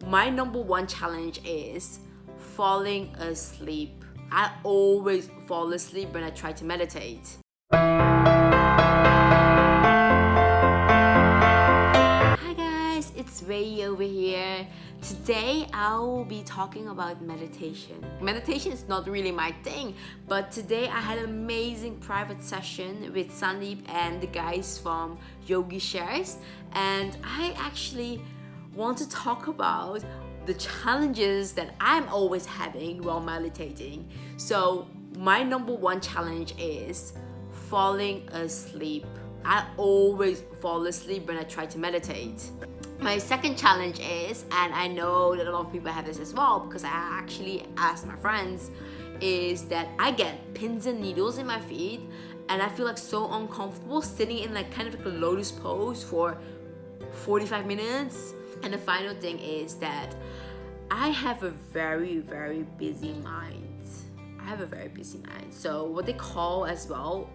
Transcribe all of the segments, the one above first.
My number one challenge is falling asleep. I always fall asleep when I try to meditate. Hi guys, it's Ray over here. Today I will be talking about meditation. Meditation is not really my thing, but today I had an amazing private session with Sandeep and the guys from Yogi Shares, and I actually want to talk about the challenges that I'm always having while meditating. So, my number one challenge is falling asleep. I always fall asleep when I try to meditate. My second challenge is, and I know that a lot of people have this as well because I actually asked my friends, is that I get pins and needles in my feet and I feel like so uncomfortable sitting in like kind of like a lotus pose for 45 minutes. And the final thing is that I have a very, very busy mind. I have a very busy mind. So what they call as well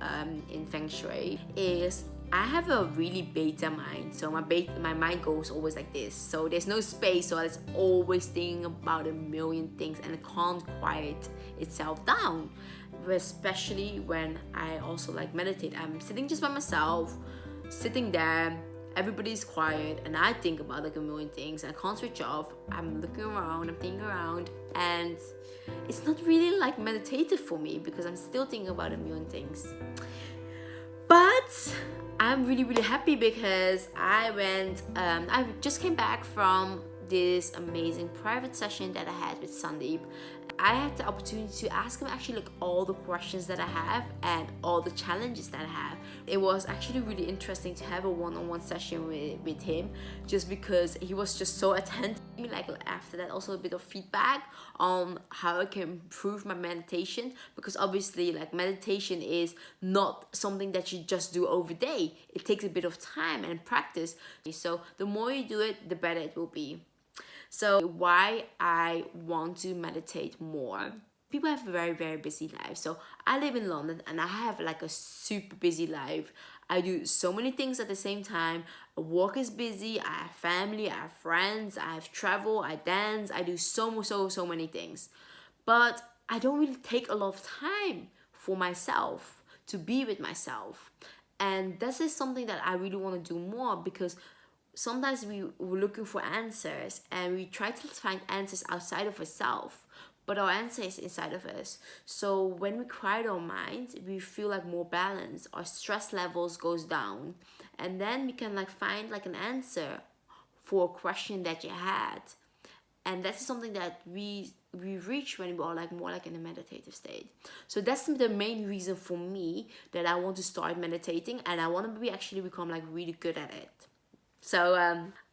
in Feng Shui is I have a really beta mind. So my mind goes always like this. So there's no space. So it's always thinking about a million things and it can't quiet itself down. Especially when I also like meditate. I'm sitting just by myself, sitting there. Everybody's quiet and I think about like a million things. I can't switch off. I'm looking around, I'm thinking around, and it's not really like meditative for me because I'm still thinking about a million things. But I'm really, really happy because I just came back from this amazing private session that I had with Sandeep. I had the opportunity to ask him actually like all the questions that I have and all the challenges that I have. It was actually really interesting to have a one-on-one session with him just because he was just so attentive. Like after that also a bit of feedback on how I can improve my meditation, because obviously like meditation is not something that you just do over day. It takes a bit of time and practice. So the more you do it, the better it will be. So why I want to meditate more. People have a very, very busy life. So I live in London and I have like a super busy life. I do so many things at the same time. Work is busy, I have family, I have friends, I have travel, I dance, I do so many things. But I don't really take a lot of time for myself, to be with myself. And this is something that I really want to do more because sometimes we're looking for answers and we try to find answers outside of ourselves, but our answer is inside of us. So when we quiet our minds, we feel like more balanced, our stress levels goes down, and then we can like find like an answer for a question that you had. And that's something that we reach when we are like more like in a meditative state. So that's the main reason for me that I want to start meditating, and I want to actually become like really good at it. So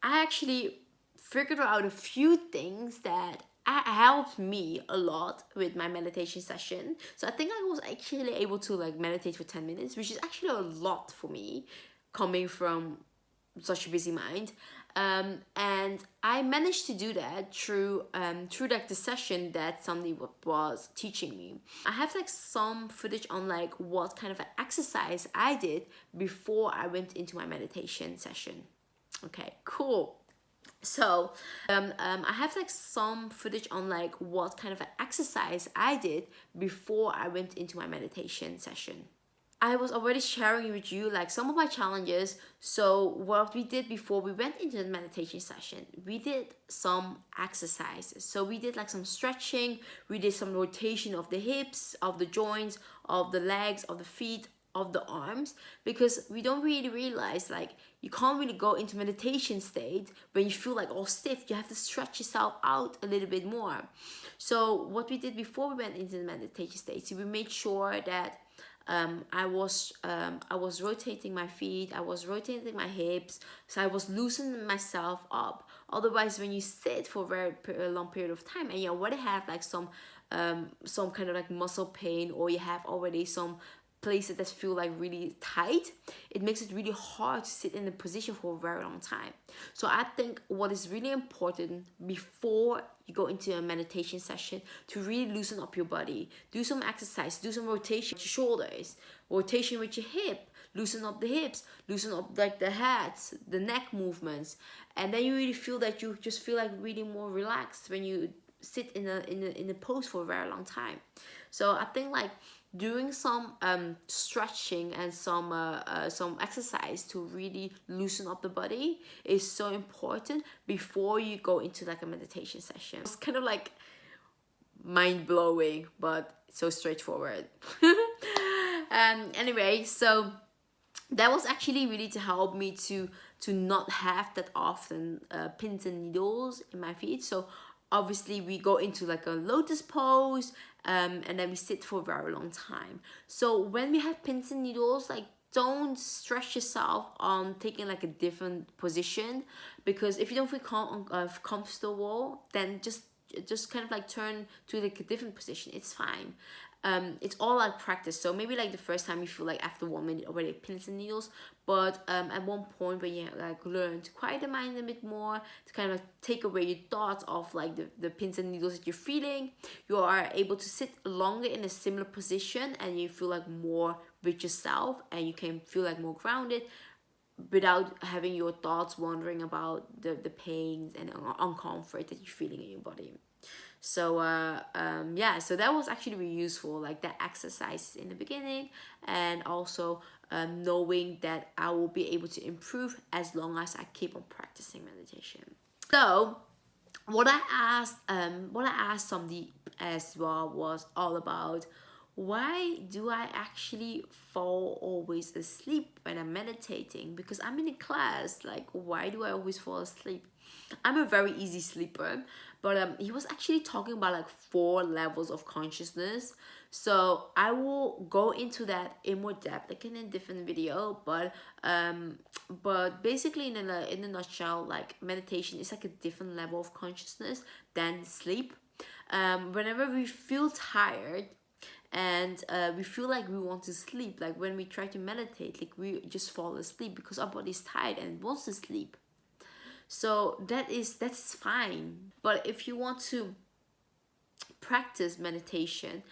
I actually figured out a few things that helped me a lot with my meditation session. So I think I was actually able to like meditate for 10 minutes, which is actually a lot for me coming from such a busy mind. And I managed to do that through like the session that somebody was teaching me. I have like some footage on like what kind of an exercise I did before I went into my meditation session. Okay, cool. So I have like some footage on like what kind of an exercise I did before I went into my meditation session. I was already sharing with you like some of my challenges. So what we did before we went into the meditation session, we did some exercises. So we did like some stretching, we did some rotation of the hips, of the joints, of the legs, of the feet, of the arms, because we don't really realize like you can't really go into meditation state when you feel like all stiff. You have to stretch yourself out a little bit more. So what we did before we went into the meditation state, so we made sure that I was rotating my feet, I was rotating my hips, so I was loosening myself up. Otherwise, when you sit for a very long period of time and you already have like some kind of like muscle pain, or you have already some places that feel like really tight, it makes it really hard to sit in a position for a very long time. So I think what is really important before you go into a meditation session to really loosen up your body, do some exercise, do some rotation with your shoulders, rotation with your hip, loosen up the hips, loosen up like the heads, the neck movements, and then you really feel that you just feel like really more relaxed when you sit in a pose for a very long time. So I think like doing some stretching and some exercise to really loosen up the body is so important before you go into like a meditation session. It's kind of like mind-blowing, but so straightforward. Anyway, so that was actually really to help me to not have that often pins and needles in my feet. So obviously we go into like a lotus pose, and then we sit for a very long time. So when we have pins and needles, like don't stress yourself on taking like a different position, because if you don't feel comfortable, then just kind of like turn to like a different position. It's fine. It's all like practice. So maybe like the first time you feel like after 1 minute already pins and needles, but at one point when you like learn to quiet the mind a bit more, to kind of take away your thoughts of like the pins and needles that you're feeling, you are able to sit longer in a similar position, and you feel like more with yourself, and you can feel like more grounded without having your thoughts wandering about the pains and uncomfort that you're feeling in your body. So yeah, so that was actually really useful, like that exercise in the beginning, and also knowing that I will be able to improve as long as I keep on practicing meditation. So what I asked somebody as well was all about, why do I actually fall always asleep when I'm meditating? Because I'm in a class, like why do I always fall asleep? I'm a very easy sleeper, but he was actually talking about like 4 levels of consciousness. So I will go into that in more depth, like in a different video. But basically in a nutshell, like meditation is like a different level of consciousness than sleep. Whenever we feel tired and we feel like we want to sleep, like when we try to meditate, like we just fall asleep because our body is tired and wants to sleep. So that's fine. But if you want to practice meditation,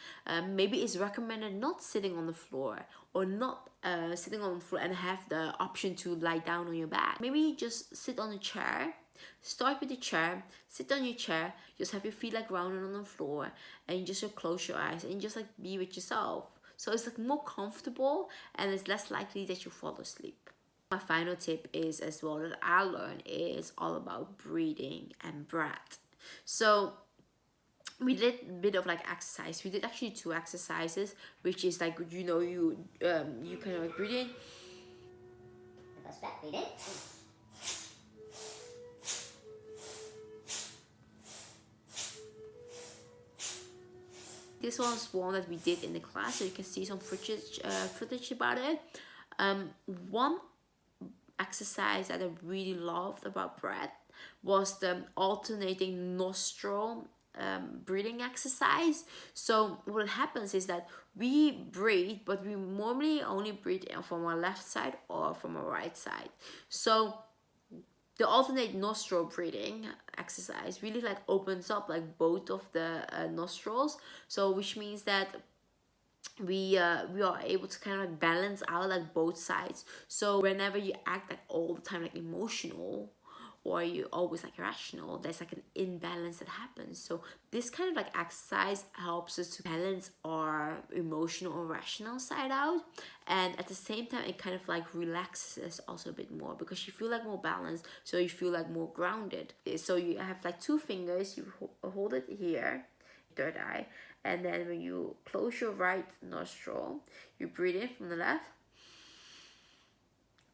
maybe it's recommended not sitting on the floor, or not sitting on the floor and have the option to lie down on your back. Maybe just sit on a chair. Start with the chair, sit on your chair, just have your feet like grounded on the floor, and you just close your eyes and just like be with yourself. So it's like more comfortable, and it's less likely that you fall asleep. My final tip is as well that I learned is all about breathing and breath. So we did a bit of like exercise. We did actually 2 exercises, which is like, you know, you kind of like breathe in. First breath, breathe in. This was one that we did in the class, so you can see some footage about it. One exercise that I really loved about breath was the alternating nostril breathing exercise. So what happens is that we breathe, but we normally only breathe from our left side or from our right side. So the alternate nostril breathing exercise really like opens up like both of the nostrils, so which means that we are able to kind of like balance out like both sides. So whenever you act like all the time like emotional, or you always like rational, there's like an imbalance that happens. So this kind of like exercise helps us to balance our emotional or rational side out, and at the same time it kind of like relaxes us also a bit more, because you feel like more balanced, so you feel like more grounded. So you have like 2 fingers, you hold it here, third eye, and then when you close your right nostril, you breathe in from the left,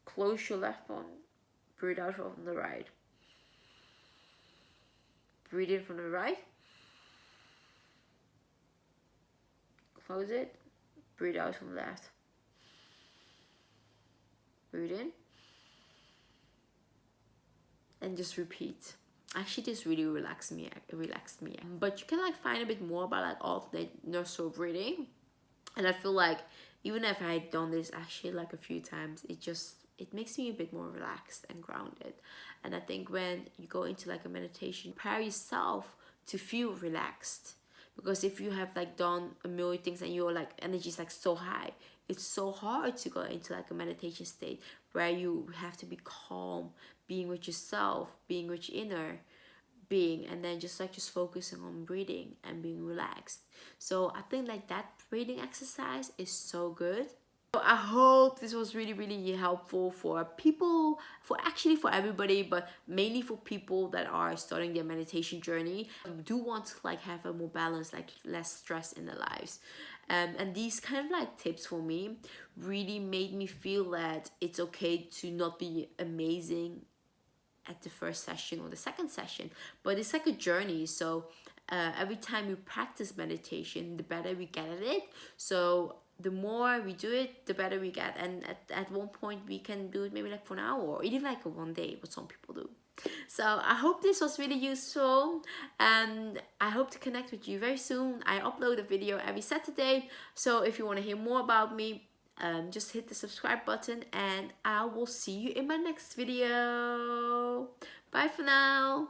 close your left one, breathe out from the right. Breathe in from the right, close it, breathe out from the left. Breathe in, and just repeat. Actually, this really relaxed me. But you can like find a bit more about like alternate nostril breathing, and I feel like even if I had done this actually like a few times, it makes me a bit more relaxed and grounded. And I think when you go into like a meditation, prepare yourself to feel relaxed, because if you have like done a million things and your like energy is like so high, it's so hard to go into like a meditation state where you have to be calm, being with yourself, being with your inner being, and then just focusing on breathing and being relaxed. So I think like that breathing exercise is so good. So I hope this was really helpful for people, for actually for everybody, but mainly for people that are starting their meditation journey, who do want to like have a more balance, like less stress in their lives. And these kind of like tips for me really made me feel that it's okay to not be amazing at the first session or the second session, but it's like a journey. So every time we practice meditation, the better we get at it. So the more we do it, the better we get. And at one point we can do it maybe like for an hour or even like one day, what some people do. So I hope this was really useful, and I hope to connect with you very soon. I upload a video every Saturday, so if you want to hear more about me, just hit the subscribe button, and I will see you in my next video. Bye for now.